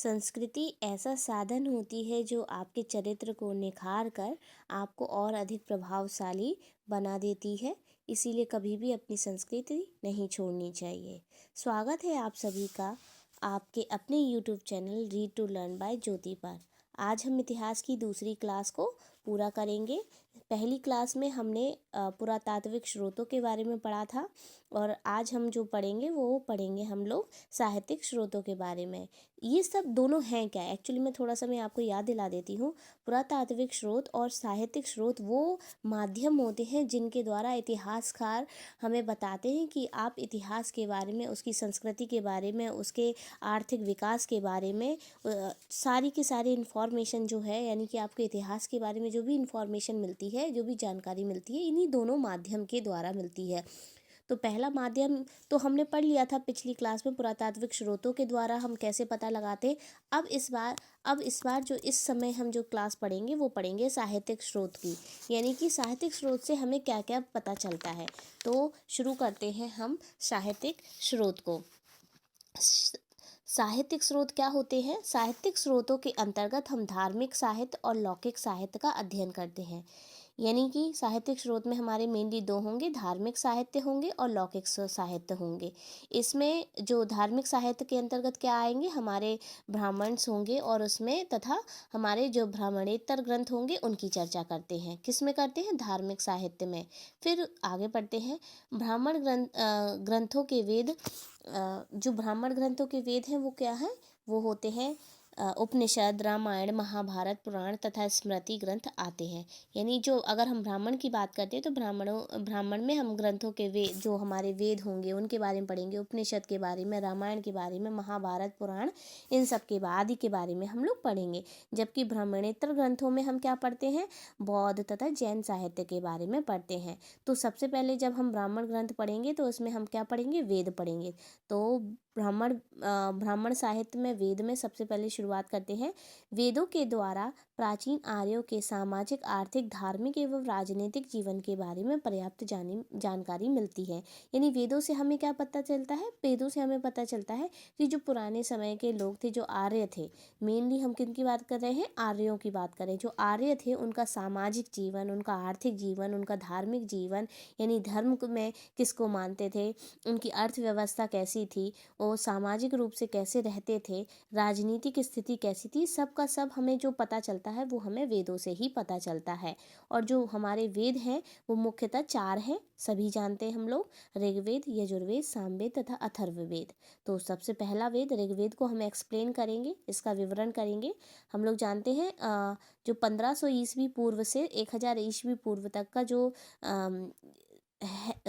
संस्कृति ऐसा साधन होती है जो आपके चरित्र को निखार कर आपको और अधिक प्रभावशाली बना देती है। इसीलिए कभी भी अपनी संस्कृति नहीं छोड़नी चाहिए। स्वागत है आप सभी का आपके अपने YouTube channel read to learn by Jyoti पर। आज हम इतिहास की दूसरी क्लास को पूरा करेंगे। पहली क्लास में हमने पुरातात्विक स्रोतों के बारे में पढ़ा था और आज हम जो पढ़ेंगे वो पढ़ेंगे हम लोग साहित्यिक स्रोतों के बारे में। ये सब दोनों हैं क्या? एक्चुअली मैं थोड़ा सा मैं आपको याद दिला देती हूँ। पुरातात्विक स्रोत और साहित्यिक स्रोत वो माध्यम होते हैं जिनके द्वारा इतिहासकार हमें बताते हैं कि आप इतिहास के बारे में, उसकी संस्कृति के बारे में, उसके आर्थिक विकास के बारे में सारी की सारी इन्फॉर्मेशन जो है, यानी कि आपके इतिहास के बारे में जो भी इन्फॉर्मेशन मिलती है, जो भी जानकारी मिलती है, इन्हीं दोनों माध्यम के द्वारा मिलती है। तो पहला माध्यम तो हमने पढ़ लिया था पिछली क्लास में, पुरातात्विक स्रोतों के द्वारा हम कैसे पता लगाते। अब इस बार जो इस समय हम जो क्लास पढ़ेंगे वो पढ़ेंगे साहित्यिक स्रोत की, यानी कि साहित्यिक स्रोत से हमें क्या क्या पता चलता है। तो शुरू करते हैं हम साहित्यिक स्रोत को। साहित्यिक स्रोत क्या होते हैं? साहित्यिक स्रोतों के अंतर्गत हम धार्मिक साहित्य और लौकिक साहित्य का अध्ययन करते हैं। यानी कि साहित्यिक स्रोत में हमारे मेनली दो होंगे, धार्मिक साहित्य होंगे और लौकिक साहित्य होंगे। इसमें जो धार्मिक साहित्य के अंतर्गत क्या आएंगे, हमारे ब्राह्मण्स होंगे और उसमें तथा हमारे जो ब्राह्मणेतर ग्रंथ होंगे उनकी चर्चा करते हैं। किस में करते हैं? धार्मिक साहित्य में। फिर आगे बढ़ते हैं। ब्राह्मण ग्रंथों के वेद, जो ब्राह्मण ग्रंथों के वेद हैं वो क्या हैं? वो होते हैं उपनिषद, रामायण, महाभारत, पुराण तथा स्मृति ग्रंथ आते हैं। यानी जो अगर हम ब्राह्मण की बात करते हैं तो ब्राह्मण में हम ग्रंथों के वेद, जो हमारे वेद होंगे उनके बारे में पढ़ेंगे, उपनिषद के बारे में, रामायण के बारे में, महाभारत, पुराण, इन सब के आदि के बारे में हम लोग पढ़ेंगे। जबकि ब्राह्मणेतर ग्रंथों में हम क्या पढ़ते हैं? बौद्ध तथा जैन साहित्य के बारे में पढ़ते हैं। तो सबसे पहले जब हम ब्राह्मण ग्रंथ पढ़ेंगे तो उसमें हम क्या पढ़ेंगे? वेद पढ़ेंगे। तो ब्राह्मण साहित्य में वेद में सबसे पहले शुरुआत करते हैं। वेदों के द्वारा प्राचीन आर्यों के सामाजिक, आर्थिक, धार्मिक एवं राजनीतिक जीवन के बारे में पर्याप्त जानकारी मिलती है। यानी वेदों से हमें क्या पता चलता है? वेदों से हमें पता चलता है कि जो पुराने समय के लोग थे, जो आर्य थे, मेनली हम किन की बात कर रहे हैं? आर्यों की बात करें। जो आर्य थे उनका सामाजिक जीवन, उनका आर्थिक जीवन, उनका धार्मिक जीवन, यानी धर्म में किसको मानते थे, उनकी अर्थव्यवस्था कैसी थी, वो सामाजिक रूप से कैसे रहते थे, राजनीतिक स्थिति कैसी थी, सब का सब हमें जो पता चलता है वो हमें वेदों से ही पता चलता है। और जो हमारे वेद हैं वो मुख्यतः 4 हैं, सभी जानते हैं हम लोग, ऋग्वेद, यजुर्वेद, सामवेद तथा अथर्ववेद। तो सबसे पहला वेद ऋग्वेद को हम एक्सप्लेन करेंगे, इसका विवरण करेंगे। हम लोग जानते हैं जो 1500 ईस्वी पूर्व से 1000 ईस्वी पूर्व तक का जो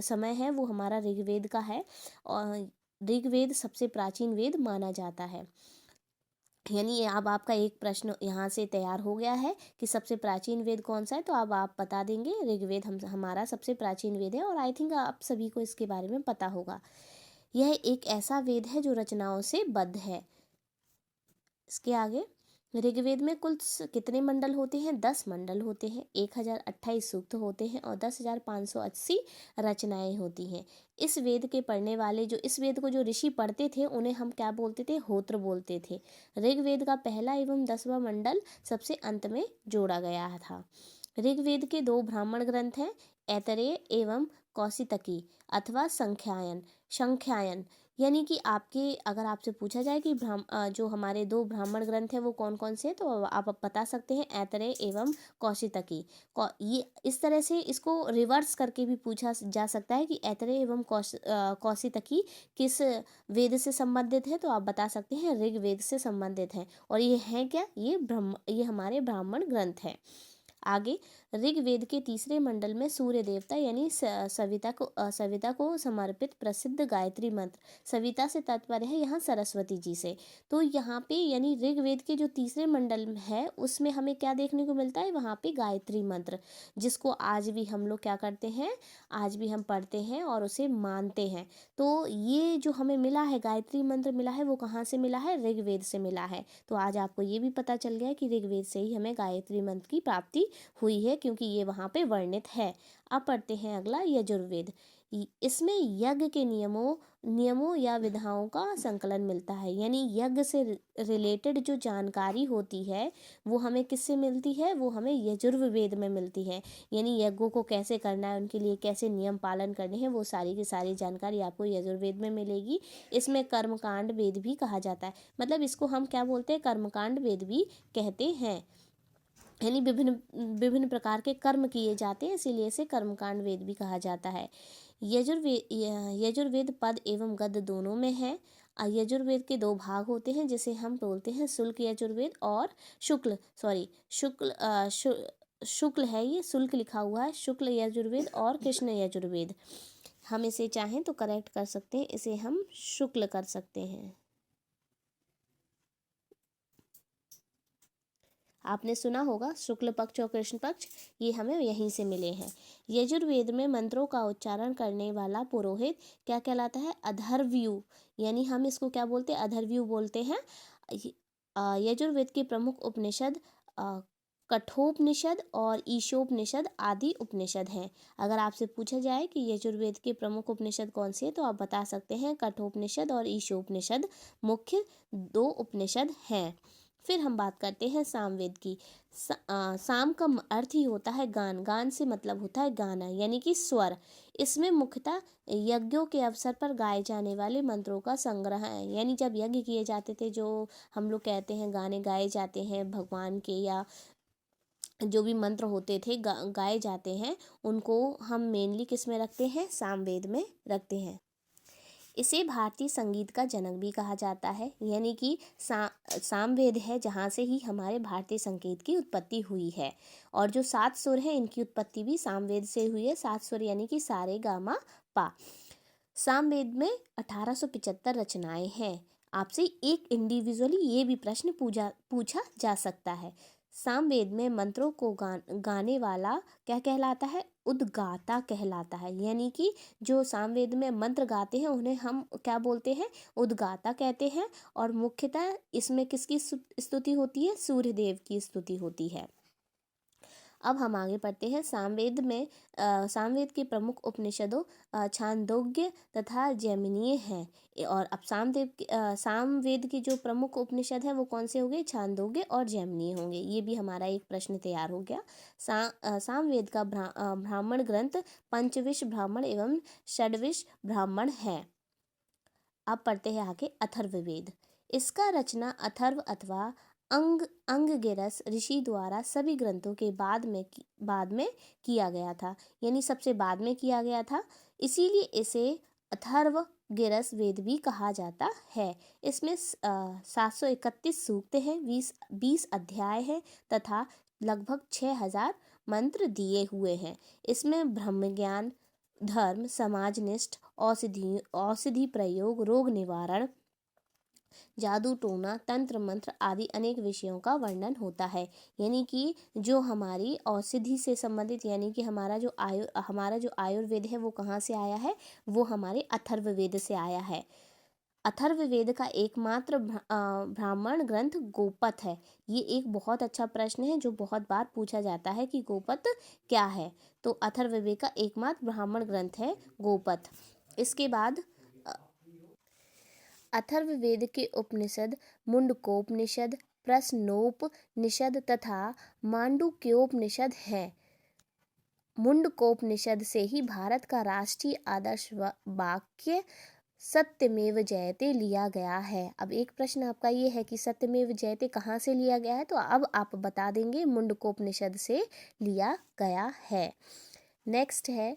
समय है वो हमारा ऋग्वेद का है। और ऋग्वेद सबसे प्राचीन वेद माना जाता है। यानी अब आपका एक प्रश्न यहाँ से तैयार हो गया है कि सबसे प्राचीन वेद कौन सा है, तो अब आप बता देंगे ऋग्वेद हमारा सबसे प्राचीन वेद है। और आई थिंक आप सभी को इसके बारे में पता होगा। यह एक ऐसा वेद है जो रचनाओं से बद्ध है। इसके आगे, ऋग्वेद में कुल कितने मंडल होते हैं? 10 मंडल होते हैं, 1028 सूक्त होते हैं और 10,580 रचनाएं होती हैं। इस वेद के पढ़ने वाले, जो इस वेद को जो ऋषि पढ़ते थे उन्हें हम क्या बोलते थे? होत्र बोलते थे। ऋग्वेद का पहला एवं 10वां मंडल सबसे अंत में जोड़ा गया था। ऋग्वेद के 2 ब्राह्मण ग्रंथ हैं, ऐतरेय एवं कौशितकी अथवा संख्यायन। यानी कि अगर आपसे पूछा जाए कि जो हमारे 2 ब्राह्मण ग्रंथ हैं वो कौन कौन से हैं, तो आप बता सकते हैं ऐतरेय एवं कौशितकी। ये इस तरह से इसको रिवर्स करके भी पूछा जा सकता है कि ऐतरेय एवं कौशितकी किस वेद से संबंधित है, तो आप बता सकते हैं ऋग्वेद से संबंधित हैं। और ये हैं क्या? ये हमारे ब्राह्मण ग्रंथ हैं। आगे, ऋग्वेद के तीसरे मंडल में सूर्य देवता यानी सविता को समर्पित प्रसिद्ध गायत्री मंत्र, सविता से तात्पर्य है यहाँ सरस्वती जी से। तो यहाँ पे यानी ऋग्वेद के जो तीसरे मंडल है उसमें हमें क्या देखने को मिलता है? वहाँ पे गायत्री मंत्र, जिसको आज भी हम लोग क्या करते हैं? आज भी हम पढ़ते हैं और उसे मानते हैं। तो ये जो हमें मिला है, गायत्री मंत्र मिला है, वो कहाँ से मिला है? ऋग्वेद से मिला है। तो आज आपको ये भी पता चल गया कि ऋग्वेद से ही हमें गायत्री मंत्र की प्राप्ति हुई है, क्योंकि ये वहाँ पे वर्णित है। अब पढ़ते हैं अगला, यजुर्वेद। इसमें यज्ञ के नियमों या विधाओं का संकलन मिलता है, यानी यज्ञ से रिलेटेड जो जानकारी होती है वो हमें किससे मिलती है, वो हमें यजुर्वेद में मिलती है। यानी यज्ञों को कैसे करना है, उनके लिए कैसे नियम पालन करने हैं, वो सारी की सारी जानकारी आपको यजुर्वेद में मिलेगी। इसमें कर्मकांड वेद भी कहा जाता है, मतलब इसको हम क्या बोलते हैं, कर्मकांड वेद भी कहते हैं। यानी विभिन्न विभिन्न प्रकार के कर्म किए जाते हैं, इसीलिए इसे कर्मकांड वेद भी कहा जाता है। यजुर्वेद पद एवं गद्य दोनों में है। यजुर्वेद के दो भाग होते हैं, जिसे हम बोलते हैं शुक्ल यजुर्वेद और शुक्ल है, ये शुल्क लिखा हुआ है, शुक्ल यजुर्वेद और कृष्ण यजुर्वेद। हम इसे चाहें तो करेक्ट कर सकते हैं, इसे हम शुक्ल कर सकते हैं। आपने सुना होगा शुक्ल पक्ष और कृष्ण पक्ष, ये हमें यहीं से मिले हैं। यजुर्वेद में मंत्रों का उच्चारण करने वाला पुरोहित क्या कहलाता है, अधर्व्यू, यानी हम इसको क्या बोलते हैं, अधर्व्यू बोलते हैं। यजुर्वेद के प्रमुख उपनिषद कठोपनिषद और ईशोपनिषद आदि उपनिषद हैं। अगर आपसे पूछा जाए कि यजुर्वेद के प्रमुख उपनिषद कौन से हैं, तो आप बता सकते हैं कठोपनिषद और ईशोपनिषद मुख्य दो उपनिषद हैं। फिर हम बात करते हैं सामवेद की। साम का अर्थ ही होता है गान, गान से मतलब होता है गाना, यानी कि स्वर। इसमें मुख्यतः यज्ञों के अवसर पर गाए जाने वाले मंत्रों का संग्रह है, यानी जब यज्ञ किए जाते थे, जो हम लोग कहते हैं गाने गाए जाते हैं भगवान के, या जो भी मंत्र होते थे गाए जाते हैं, उनको हम मेनली किस में रखते हैं, सामवेद में रखते हैं। इसे भारतीय संगीत का जनक भी कहा जाता है, यानी कि सामवेद है जहाँ से ही हमारे भारतीय संगीत की उत्पत्ति हुई है। और जो 7 सुर हैं, इनकी उत्पत्ति भी सामवेद से हुई है। 7 सुर यानी कि सारे गामा पा। सामवेद में 1875 रचनाएं हैं। आपसे एक इंडिविजुअली ये भी प्रश्न पूछा जा सकता है। सामवेद में मंत्रों को गाने वाला क्या कहलाता है, उद्गाता कहलाता है, यानी कि जो सामवेद में मंत्र गाते हैं उन्हें हम क्या बोलते हैं, उद्गाता कहते हैं। और मुख्यतः इसमें किसकी स्तुति होती है, सूर्यदेव की स्तुति होती है। अब हम आगे पढ़ते हैं। सामवेद के प्रमुख उपनिषदों छांदोग्य तथा जैमिनीय हैं। और अब सामवेद के जो प्रमुख उपनिषद हैं वो कौन से होंगे, छांदोग्य और जैमिनीय होंगे। ये भी हमारा एक प्रश्न तैयार हो गया। सामवेद का ब्राह्मण ग्रंथ पंचविश ब्राह्मण एवं षड्विश ब्राह्मण है। अब पढ़ते हैं आगे अथर्ववेद। इसका रचना अथर्व अथवा अंगगिरस ऋषि द्वारा सभी ग्रंथों के बाद में किया गया था, यानी सबसे बाद में किया गया था, इसीलिए इसे अथर्वगिरस वेद भी कहा जाता है। इसमें 731 सूक्त हैं, 20 अध्याय हैं तथा लगभग 6000 मंत्र दिए हुए हैं। इसमें ब्रह्म ज्ञान, धर्म, समाजनिष्ठ, औषधि प्रयोग, रोग निवारण, जादू टोना, तंत्र मंत्र आदि अनेक विषयों का वर्णन होता है। यानी कि जो हमारी औषधि से संबंधित, यानी कि हमारा जो आयुर्वेद है वो कहाँ से आया है, वो हमारे अथर्ववेद से आया है। अथर्ववेद का एकमात्र ब्राह्मण ग्रंथ गोपथ है। ये एक बहुत अच्छा प्रश्न है जो बहुत बार पूछा जाता है कि गोपथ क्या है। तो अथर्ववेद का एकमात्र ब्राह्मण ग्रंथ है गोपथ। इसके बाद अथर्ववेद के उपनिषद मुंडकोपनिषद, प्रश्नोपनिषद तथा मांडुक्योपनिषद हैं। मुंडकोपनिषद से ही भारत का राष्ट्रीय आदर्श वाक्य सत्यमेव जयते लिया गया है। अब एक प्रश्न आपका ये है कि सत्यमेव जयते कहाँ से लिया गया है, तो अब आप बता देंगे मुंडकोपनिषद से लिया गया है। नेक्स्ट है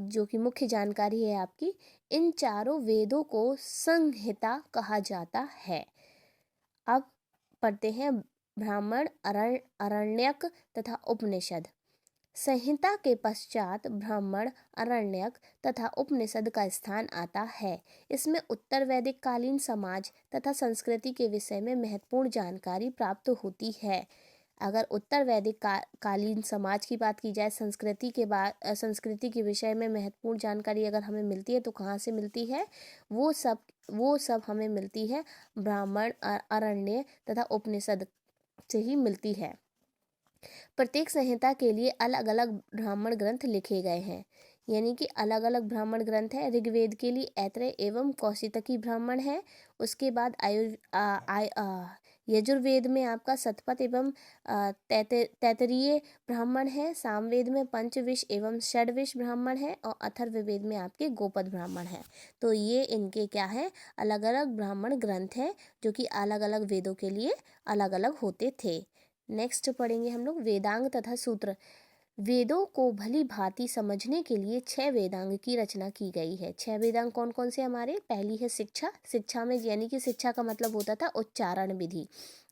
जो कि मुख्य जानकारी है आपकी, इन चारों वेदों को संहिता कहा जाता है। अब पढ़ते हैं ब्राह्मण, आरण्यक तथा उपनिषद। संहिता के पश्चात ब्राह्मण, आरण्यक तथा उपनिषद का स्थान आता है। इसमें उत्तर वैदिक कालीन समाज तथा संस्कृति के विषय में महत्वपूर्ण जानकारी प्राप्त होती है। अगर उत्तर वैदिक कालीन समाज की बात की जाए, संस्कृति के विषय में महत्वपूर्ण जानकारी अगर हमें मिलती है तो कहाँ से मिलती है, वो सब हमें मिलती है ब्राह्मण, आरण्य तथा उपनिषद से ही मिलती है। प्रत्येक संहिता के लिए अलग अलग ब्राह्मण ग्रंथ लिखे गए हैं। यानी कि अलग अलग ब्राह्मण ग्रंथ है। ऋग्वेद के लिए ऐत्रेय एवं कौशितकी ब्राह्मण है। उसके बाद यजुर्वेद में आपका शतपथ एवं तैत्तिरीय ब्राह्मण है। सामवेद में पंचविश एवं षड्विश ब्राह्मण है और अथर्ववेद में आपके गोपद ब्राह्मण है। तो ये इनके क्या है, अलग अलग ब्राह्मण ग्रंथ हैं जो कि अलग अलग वेदों के लिए अलग अलग होते थे। नेक्स्ट पढ़ेंगे हम लोग वेदांग तथा सूत्र। वेदों को भली भांति समझने के लिए 6 वेदांग की रचना की गई है। 6 वेदांग कौन कौन से हमारे? पहली है शिक्षा। शिक्षा में यानी कि शिक्षा का मतलब होता था उच्चारण विधि।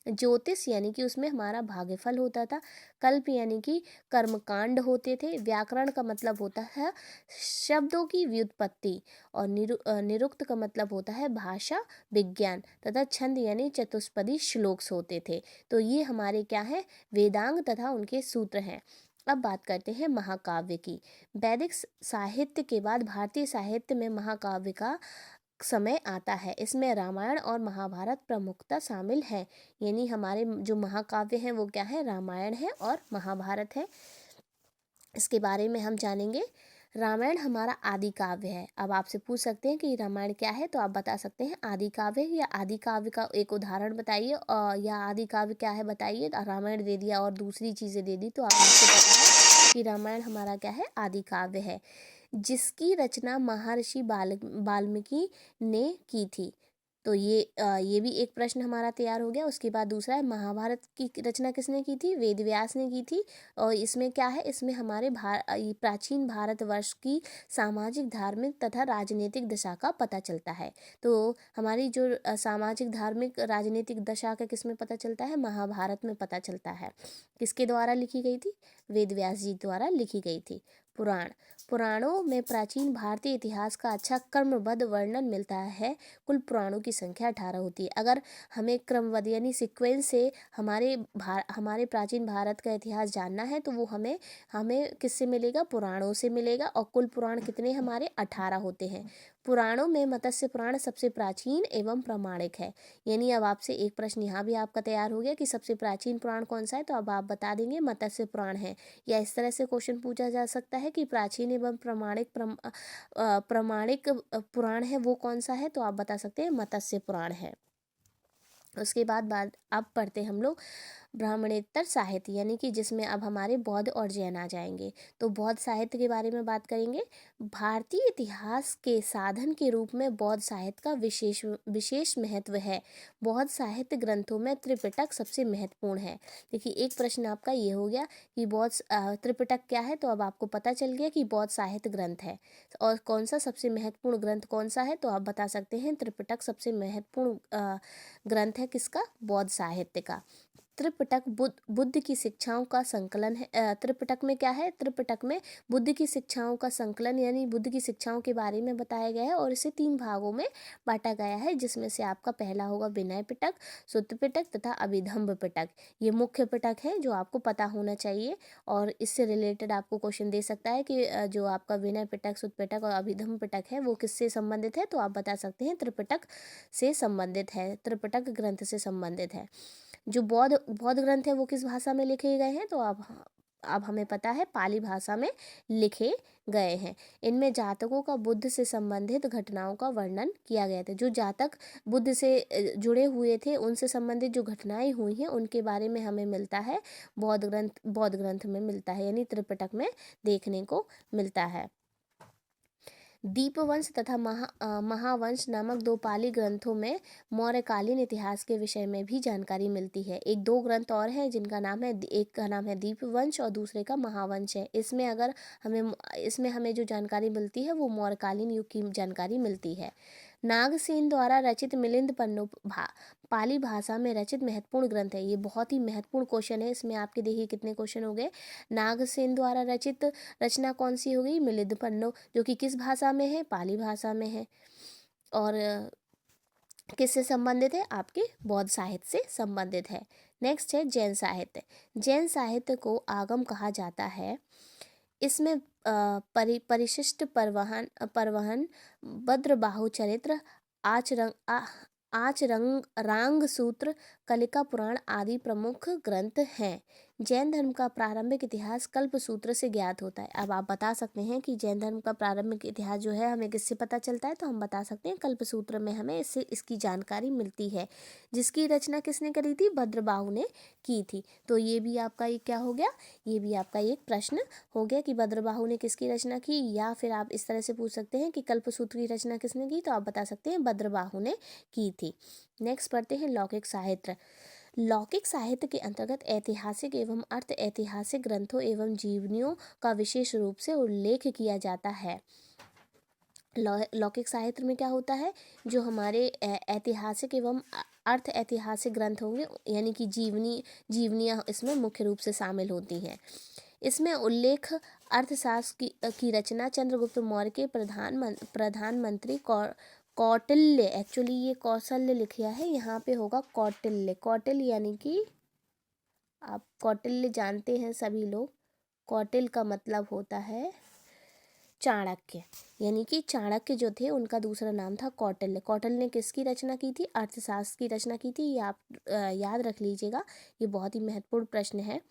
ज्योतिष यानी कि उसमें हमारा भाग्यफल होता था। कल्प यानी कि कर्मकांड होते थे। व्याकरण का मतलब होता है शब्दों की व्युत्पत्ति। और निरुक्त का मतलब होता है भाषा विज्ञान। तथा छंद यानी चतुष्पदी श्लोक होते थे। तो ये हमारे क्या है, वेदांग तथा उनके सूत्र हैं। अब बात करते हैं महाकाव्य की। वैदिक साहित्य के बाद भारतीय साहित्य में महाकाव्य का समय आता है। इसमें रामायण और महाभारत प्रमुखता शामिल है। यानी हमारे जो महाकाव्य हैं वो क्या है, रामायण है और महाभारत है। इसके बारे में हम जानेंगे। रामायण हमारा आदि काव्य है। अब आपसे पूछ सकते हैं कि रामायण क्या है, तो आप बता सकते हैं आदि काव्य या आदि काव्य का एक उदाहरण बताइए, और या आदि काव्य क्या है बताइए। रामायण दे दिया और दूसरी चीज़ें दे दी तो आपको पता है कि रामायण हमारा क्या है, आदि काव्य है, जिसकी रचना महर्षि वाल्मीकि ने की थी। तो ये भी एक प्रश्न हमारा तैयार हो गया। उसके बाद दूसरा है महाभारत की रचना किसने की थी? वेद व्यास ने की थी। और इसमें क्या है, इसमें हमारे प्राचीन भारतवर्ष की सामाजिक धार्मिक तथा राजनीतिक दशा का पता चलता है। तो हमारी जो सामाजिक धार्मिक राजनीतिक दशा का किसमें पता चलता है? महाभारत में पता चलता है। किसके द्वारा लिखी गई थी? वेद व्यास जी द्वारा लिखी गई थी। पुराणों में प्राचीन भारतीय इतिहास का अच्छा क्रमबद्ध वर्णन मिलता है। कुल पुराणों की संख्या 18 होती है। अगर हमें क्रमबद्ध यानी सीक्वेंस से हमारे प्राचीन भारत का इतिहास जानना है तो वो हमें किससे मिलेगा? पुराणों से मिलेगा। और कुल पुराण कितने हमारे? 18 होते हैं। पुराणों में मत्स्य पुराण सबसे प्राचीन एवं प्रामाणिक है। यानी अब आपसे एक प्रश्न यहाँ भी आपका तैयार हो गया कि सबसे प्राचीन पुराण कौन सा है, तो अब आप बता देंगे मत्स्य पुराण है। या इस तरह से क्वेश्चन पूछा जा सकता है कि प्राचीन एवं प्रामाणिक पुराण है वो कौन सा है, तो आप बता सकते हैं मत्स्य पुराण है। उसके बाद अब पढ़ते हम लोग ब्राह्मणेतर साहित्य, यानी कि जिसमें अब हमारे बौद्ध और जैन आ जाएंगे। तो बौद्ध साहित्य के बारे में बात करेंगे। भारतीय इतिहास के साधन के रूप में बौद्ध साहित्य का विशेष महत्व है। बौद्ध साहित्य ग्रंथों में त्रिपिटक सबसे महत्वपूर्ण है। देखिए एक प्रश्न आपका ये हो गया कि बौद्ध त्रिपिटक क्या है, तो अब आपको पता चल गया कि बौद्ध साहित्य ग्रंथ है। और कौन सा सबसे महत्वपूर्ण ग्रंथ कौन सा है, तो आप बता सकते हैं त्रिपिटक सबसे महत्वपूर्ण ग्रंथ है। किसका? बौद्ध साहित्य का। त्रिपिटक बुद्ध की शिक्षाओं का संकलन है। त्रिपिटक में क्या है? त्रिपिटक में बुद्ध की शिक्षाओं का संकलन यानी बुद्ध की शिक्षाओं के बारे में बताया गया है और इसे 3 भागों में बांटा गया है, जिसमें से आपका पहला होगा विनय पिटक, सुत्त पिटक तथा अभिधम्म पिटक। ये मुख्य पिटक है जो आपको पता होना चाहिए और इससे रिलेटेड आपको क्वेश्चन दे सकता है कि जो आपका विनय पिटक, सुत्त पिटक और अभिधम्म पिटक है वो किससे संबंधित है, तो आप बता सकते हैं त्रिपिटक से संबंधित है, त्रिपिटक ग्रंथ से संबंधित है। जो बौद्ध ग्रंथ है वो किस भाषा में लिखे गए हैं, तो अब हमें पता है पाली भाषा में लिखे गए हैं। इनमें जातकों का बुद्ध से संबंधित घटनाओं का वर्णन किया गया था। जो जातक बुद्ध से जुड़े हुए थे उनसे संबंधित जो घटनाएं हुई हैं उनके बारे में हमें मिलता है बौद्ध ग्रंथ में मिलता है, यानी त्रिपिटक में देखने को मिलता है। दीपवंश तथा महावंश नामक 2 पाली ग्रंथों में मौर्यकालीन इतिहास के विषय में भी जानकारी मिलती है। 2 ग्रंथ और हैं जिनका नाम है, एक का नाम है दीपवंश और दूसरे का महावंश है। इसमें हमें जो जानकारी मिलती है वो मौर्यकालीन युग की जानकारी मिलती है। नागसेन द्वारा रचित मिलिंद पन्नु पाली भाषा में रचित महत्वपूर्ण ग्रंथ है। ये बहुत ही महत्वपूर्ण क्वेश्चन है। इसमें आपके देखिए कितने क्वेश्चन हो गए। नागसेन द्वारा रचित रचना कौन सी हो गई? मिलिंद पन्नु, जो कि किस भाषा में है? पाली भाषा में है। और किससे संबंधित है? आपके बौद्ध साहित्य से संबंधित है। नेक्स्ट है जैन साहित्य। जैन साहित्य को आगम कहा जाता है। इसमें परिशिष्ट परवहन भद्रबाहु चरित्र रांग सूत्र कलिका पुराण आदि प्रमुख ग्रंथ हैं। जैन धर्म का प्रारंभिक इतिहास कल्पसूत्र से ज्ञात होता है। अब आप बता सकते हैं कि जैन धर्म का प्रारंभिक इतिहास जो है हमें किससे पता चलता है, तो हम बता सकते हैं कल्पसूत्र में हमें इससे इसकी जानकारी मिलती है, जिसकी रचना किसने करी थी, भद्रबाहु ने की थी। तो ये भी आपका एक क्या हो गया, ये भी आपका एक प्रश्न हो गया कि भद्रबाहु ने किसकी रचना की। या फिर आप इस तरह से पूछ सकते हैं कि कल्पसूत्र की रचना किसने की, तो आप बता सकते हैं भद्रबाहु ने की थी। नेक्स्ट पढ़ते हैं लौकिक साहित्य। लौकिक साहित्य के अंतर्गत ऐतिहासिक एवं अर्थ ऐतिहासिक ग्रंथों एवं जीवनियों का विशेष रूप से उल्लेख किया जाता है। लौकिक साहित्य में क्या होता है, जो हमारे ऐतिहासिक एवं अर्थ ऐतिहासिक ग्रंथ होंगे, यानी कि जीवनियाँ इसमें मुख्य रूप से शामिल होती हैं। इसमें उल्लेख अर्थशास्त्र की रचना चंद्रगुप्त मौर्य के प्रधानमंत्री कौटिल्य, एक्चुअली ये कौशल्य लिखा है, यहाँ पे होगा कौटिल्य। कौटिल्य यानी कि आप कौटिल्य जानते हैं सभी लोग, कौटिल्य का मतलब होता है चाणक्य, यानी कि चाणक्य जो थे उनका दूसरा नाम था कौटिल्य। कौटिल्य ने किसकी रचना की थी, अर्थशास्त्र की रचना की थी। ये आप याद रख लीजिएगा, ये बहुत ही महत्वपूर्ण प्रश्न है।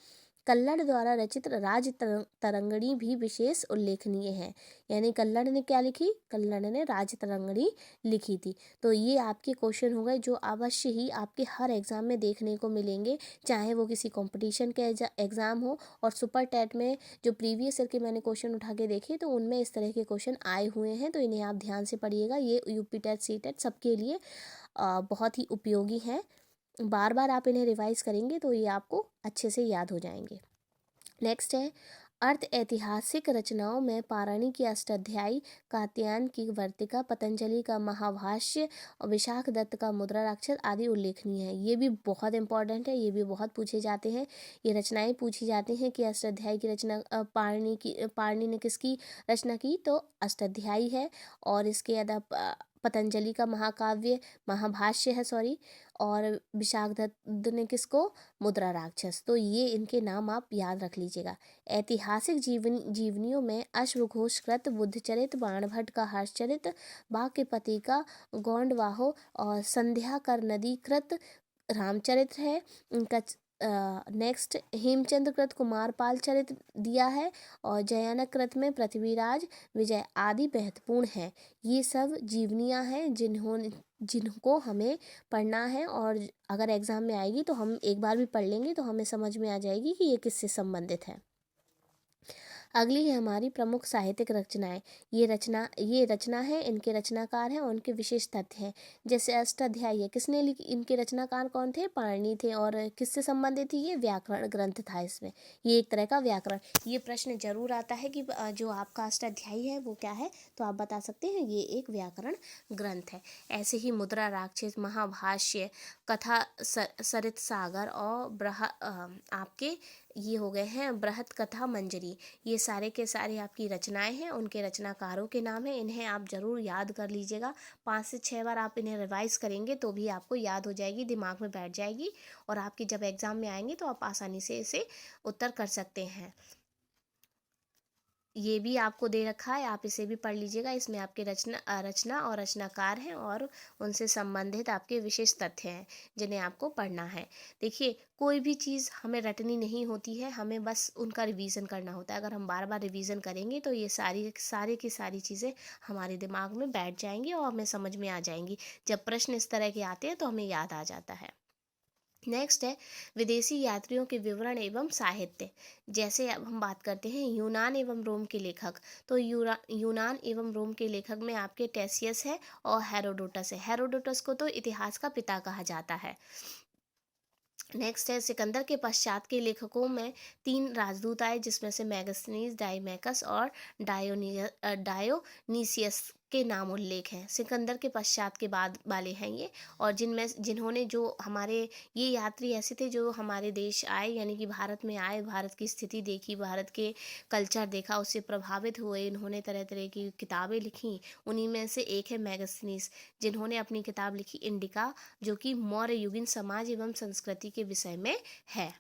कल्लड़ द्वारा रचित राज तरंगिणी भी विशेष उल्लेखनीय है, यानी कल्लड़ ने क्या लिखी, कल्लड़ ने राज तरंगिणी लिखी थी। तो ये आपके क्वेश्चन हो गए जो अवश्य ही आपके हर एग्जाम में देखने को मिलेंगे, चाहे वो किसी कंपटीशन के एग्जाम हो। और सुपर टेट में जो प्रीवियस ईयर के मैंने क्वेश्चन उठा के देखे तो उनमें इस तरह के क्वेश्चन आए हुए हैं, तो इन्हें आप ध्यान से पढ़िएगा। ये यूपी टेट सी टेट सबके लिए बहुत ही उपयोगी हैं। बार बार आप इन्हें रिवाइज करेंगे तो ये आपको अच्छे से याद हो जाएंगे। नेक्स्ट है अर्थ ऐतिहासिक रचनाओं में पाणिनि की अष्टाध्यायी, कात्यायन की वर्तिका, पतंजलि का महाभाष्य और विशाख दत्त का मुद्राक्षर आदि उल्लेखनीय है। ये भी बहुत इंपॉर्टेंट है, ये भी बहुत पूछे जाते हैं, ये रचनाएं पूछी जाती हैं कि अष्टाध्यायी की रचना पाणिनि ने किसकी रचना की, तो अष्टाध्यायी है। और इसके अलावा पतंजलि का महाभाष्य है और विशाख दत्त ने किसको, मुद्रा राक्षस। तो ये इनके नाम आप याद रख लीजिएगा। ऐतिहासिक जीवनियों में अश्वघोषकृत बुद्धचरित, बाणभट्ट का हर्षचरित, बाक्यपति का गौंडवाहो और संध्याकर नदी कृत रामचरित्र है। इनका नेक्स्ट हेमचंद्र कृत कुमारपाल चरित दिया है और जयानक कृत में पृथ्वीराज विजय आदि महत्वपूर्ण है। ये सब जीवनियाँ हैं जिनको हमें पढ़ना है, और अगर एग्जाम में आएगी तो हम एक बार भी पढ़ लेंगे तो हमें समझ में आ जाएगी कि ये किससे संबंधित है। अगली है हमारी प्रमुख साहित्यिक रचनाएं। ये रचना है, इनके रचनाकार हैं और उनके विशेष तथ्य हैं। जैसे अष्टाध्यायी है, किसने लिखी, इनके रचनाकार कौन थे, पाणिनि थे। और किससे संबंधित थी, ये व्याकरण ग्रंथ था। इसमें ये एक तरह का व्याकरण, ये प्रश्न जरूर आता है कि जो आपका अष्टाध्यायी है वो क्या है, तो आप बता सकते हैं ये एक व्याकरण ग्रंथ है। ऐसे ही मुद्रा राक्षस, महाभाष्य, कथा सरित सागर और आपके ये हो गए हैं बृहत कथा मंजरी। ये सारे के सारे आपकी रचनाएं हैं, उनके रचनाकारों के नाम हैं। इन्हें आप जरूर याद कर लीजिएगा। 5 से 6 बार आप इन्हें रिवाइज करेंगे तो भी आपको याद हो जाएगी, दिमाग में बैठ जाएगी, और आपकी जब एग्जाम में आएंगे तो आप आसानी से इसे उत्तर कर सकते हैं। ये भी आपको दे रखा है, आप इसे भी पढ़ लीजिएगा। इसमें आपके रचना और रचनाकार हैं और उनसे संबंधित आपके विशेष तथ्य हैं जिन्हें आपको पढ़ना है। देखिए, कोई भी चीज़ हमें रटनी नहीं होती है, हमें बस उनका रिवीजन करना होता है। अगर हम बार बार रिवीजन करेंगे तो ये सारी की सारी चीज़ें हमारे दिमाग में बैठ जाएंगी और हमें समझ में आ जाएंगी। जब प्रश्न इस तरह के आते हैं तो हमें याद आ जाता है। नेक्स्ट है विदेशी यात्रियों के विवरण एवं साहित्य। जैसे अब हम बात करते हैं यूनान एवं रोम के लेखक, तो यूनान एवं रोम के लेखक में आपके टेसियस है और हेरोडोटस है। हेरोडोटस को तो इतिहास का पिता कहा जाता है। नेक्स्ट है सिकंदर के पश्चात के लेखकों में 3 राजदूत आए, जिसमें से मैगस्थनीज, डाइमैकस और डायोनीसियस के नाम उल्लेख हैं। सिकंदर के पश्चात के बाद वाले हैं ये, और जिन्होंने जो हमारे ये यात्री ऐसे थे जो हमारे देश आए, यानी कि भारत में आए, भारत की स्थिति देखी, भारत के कल्चर देखा, उससे प्रभावित हुए, इन्होंने तरह तरह की किताबें लिखी। उन्हीं में से एक है मैगस्थनीज, जिन्होंने अपनी किताब लिखी इंडिका, जो कि मौर्य युगीन समाज एवं संस्कृति के विषय में है।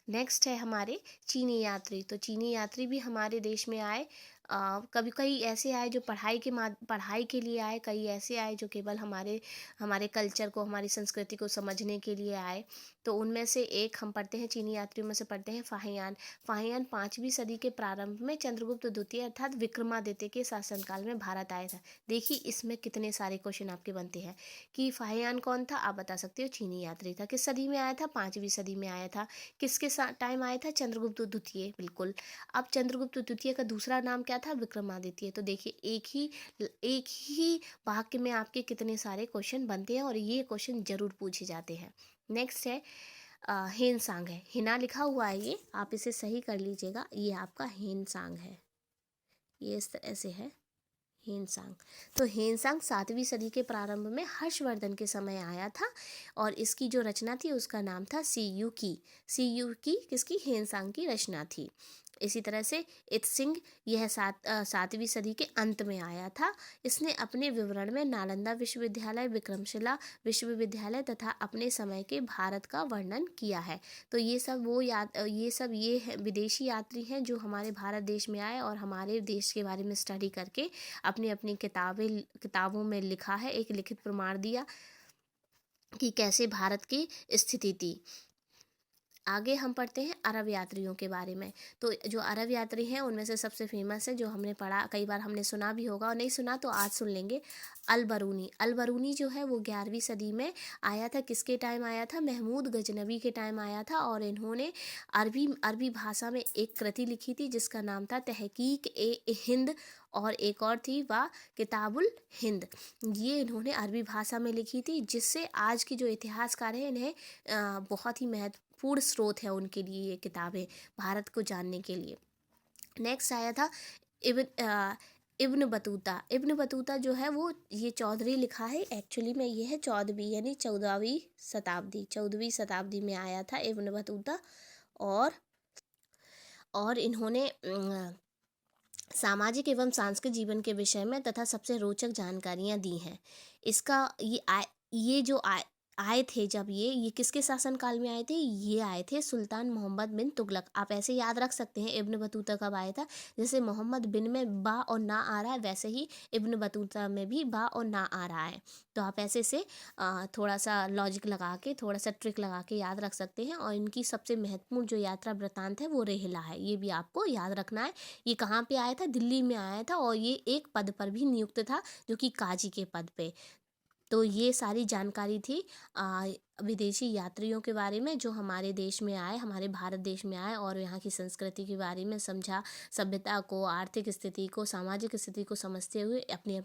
नेक्स्ट है हमारे चीनी यात्री। तो चीनी यात्री भी हमारे देश में आए, कभी कई ऐसे आए जो पढ़ाई के लिए आए, कई ऐसे आए जो केवल हमारे हमारे कल्चर को, हमारी संस्कृति को समझने के लिए आए। तो उनमें से एक हम पढ़ते हैं, चीनी यात्रियों में से पढ़ते हैं फाहियान। फाहियान 5वीं सदी के प्रारंभ में चंद्रगुप्त द्वितीय अर्थात विक्रमादित्य के शासनकाल में भारत आया था। देखिए इसमें कितने सारे क्वेश्चन आपके बनते हैं कि फाहियान कौन था, आप बता सकते हो चीनी यात्री था। किस सदी में आया था, 5वीं सदी में आया था। किसके टाइम आया था, चंद्रगुप्त द्वितीय, बिल्कुल। अब चंद्रगुप्त द्वितीय का दूसरा नाम क्या था, विक्रमादित्य। तो देखिए एक ही वाक्य में आपके कितने सारे क्वेश्चन बनते हैं और ये क्वेश्चन जरूर पूछे जाते हैं। नेक्स्ट है हेनसांग है, हिना लिखा हुआ है, ये आप इसे सही कर लीजिएगा, ये आपका हेनसांग है, ये इस तरह से है हेनसांग। तो हेनसांग 7वीं सदी के प्रारंभ में हर्षवर्धन के समय आया था और इसकी जो रचना थी उसका नाम था सी यू की किसकी, हेनसांग की रचना थी। इसी तरह से इत्सिंग, यह 7वीं सदी के अंत में आया था। इसने अपने विवरण में नालंदा विश्वविद्यालय, विक्रमशिला विश्वविद्यालय तथा अपने समय के भारत का वर्णन किया है। तो ये विदेशी यात्री हैं जो हमारे भारत देश में आए और हमारे देश के बारे में स्टडी करके अपनी अपनी किताबों में लिखा है, एक लिखित प्रमाण दिया कि कैसे भारत की स्थिति थी। आगे हम पढ़ते हैं अरब यात्रियों के बारे में। तो जो अरब यात्री हैं उनमें से सबसे फेमस है, जो हमने पढ़ा, कई बार हमने सुना भी होगा, और नहीं सुना तो आज सुन लेंगे, अल बरूनी जो है वो 11वीं सदी में आया था। किसके टाइम आया था, महमूद गजनबी के टाइम आया था। और इन्होंने अरबी भाषा में एक कृति लिखी थी जिसका नाम था तहकीक ए हिंद, और एक और थी वाह किताबुल हिंद। ये इन्होंने अरबी भाषा में लिखी थी, जिससे आज की जो इतिहासकार हैं इन्हें बहुत ही महत्वपूर्ण स्रोत है उनके लिए ये किताबें, भारत को जानने के लिए। नेक्स्ट आया था इब्न बतूता जो है वो ये चौधरी लिखा है, एक्चुअली में ये है 14वीं यानी 14वीं शताब्दी में आया था इब्न बतूता। और इन्होंने सामाजिक एवं सांस्कृतिक जीवन के विषय में तथा सबसे रोचक जानकारियां दी हैं। इसका ये जो आए थे, जब ये किसके शासनकाल में आए थे, ये आए थे सुल्तान मोहम्मद बिन तुगलक। आप ऐसे याद रख सकते हैं इब्न बतूता कब आया था, जैसे मोहम्मद बिन में बा और ना आ रहा है, वैसे ही इब्न बतूता में भी बा और ना आ रहा है। तो आप ऐसे से थोड़ा सा लॉजिक लगा के, थोड़ा सा ट्रिक लगा के याद रख सकते हैं। और इनकी सबसे महत्वपूर्ण जो यात्रा वृत्तांत है वो रेहला है, ये भी आपको याद रखना है। ये कहाँ पे आया था, दिल्ली में आया था, और ये एक पद पर भी नियुक्त था जो कि काजी के पद पे। तो ये सारी जानकारी थी विदेशी यात्रियों के बारे में जो हमारे देश में आए, हमारे भारत देश में आए, और यहाँ की संस्कृति के बारे में समझा, सभ्यता को, आर्थिक स्थिति को, सामाजिक स्थिति को समझते हुए अपनी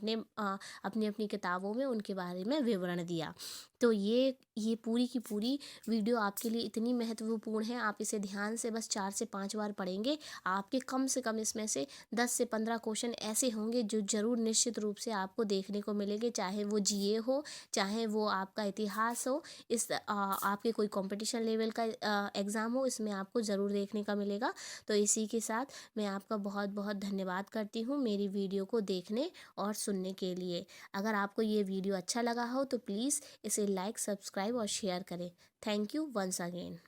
अपनी किताबों में उनके बारे में विवरण दिया। तो ये पूरी की पूरी वीडियो आपके लिए इतनी महत्वपूर्ण है, आप इसे ध्यान से बस 4 से 5 बार पढ़ेंगे, आपके कम से कम इसमें से 10 से 15 क्वेश्चन ऐसे होंगे जो जरूर निश्चित रूप से आपको देखने को मिलेंगे, चाहे वो जीए हो, चाहे वो आपका इतिहास हो, आपके कोई कंपटीशन लेवल का एग्ज़ाम हो, इसमें आपको ज़रूर देखने का मिलेगा। तो इसी के साथ मैं आपका बहुत बहुत धन्यवाद करती हूँ मेरी वीडियो को देखने और सुनने के लिए। अगर आपको ये वीडियो अच्छा लगा हो तो प्लीज़ इसे लाइक, सब्सक्राइब और शेयर करें। Thank you once again.